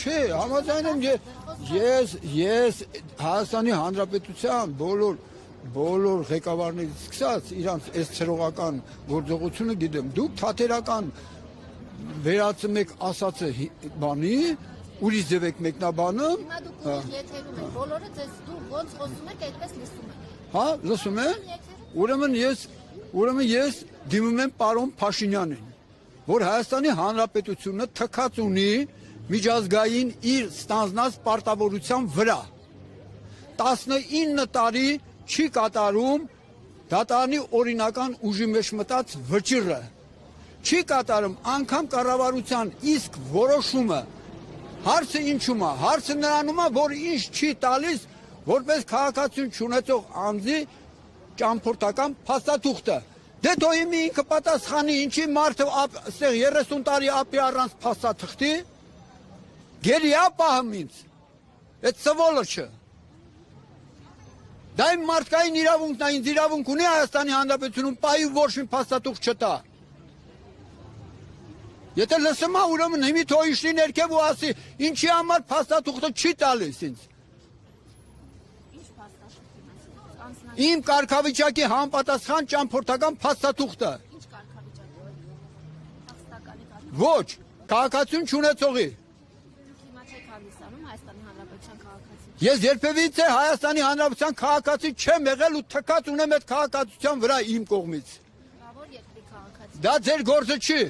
չէ, համաձայն եմ ես Հայաստանի Հանրապետության բոլոր ղեկավարներից սկսած իրանց այս ցրողական գործողությունը գիտեմ։ Դուք թատերական վերացում եք ասածը բանի, ուրիշ ձև եք մեկնաբանը։ Հիմա դուք եթերում եք, բոլորը ձեզ դու ոնց խոսում եք, այդպես լսում եք։ Հա, լսում եք։ Ուրեմն ես դիմում եմ պարոն Փաշինյանին, որ Հայաստանի Հանրապետությունը թքած ունի միջազգային իր ստանձնած պարտավորության վրա 19 տարի չի կատարում դատարանի օրինական ուժի մեջ մտած վճիռը, չի կատարում անգամ կառավարության իսկ որոշումը, հարցը ինչու՞մ է, հարցը նրանում է, որ ինչ չի տալիս որպես քաղաքացիություն չունեցող անձի ճամփորդական փաստաթուղթը։ Դե թող իմի ինքը պատասխանի, ինչի մարդը այստեղ 30 տարի ապի առանց փաստաթղթի, գերի է պահում ինձ, այդ սվոլոչը։ Դա իմ մարդկային իրավունքն է, ինձ իրավունք ունի Հայաստանի Հանրապետությունում պահի ոչ մի փաստաթուղթ չտա։ Եթե լսում է, ուրեմն հիմի թող իշլի ներքև ու ասի, ինչի համար փաստաթուղթը չի տալիս ինձ։ Իմ կարգավիճակի համապատասխան ճամփորդական փաստաթուղթը։ Ինչ կարգավիճակ։ Ոչ, քաղաքացիություն չունեցողի։ Հիմա չեք հանդիսանում Հայաստանի Հանրապետության քաղաքացի։ Ես երբևիցե Հայաստանի Հանրապետության քաղաքացի չեմ եղել ու թքած ունեմ այդ քաղաքացիության վրա իմ կողմից։ Բավոր երկրի քաղաքացի։ Դա ձեր գործը չի։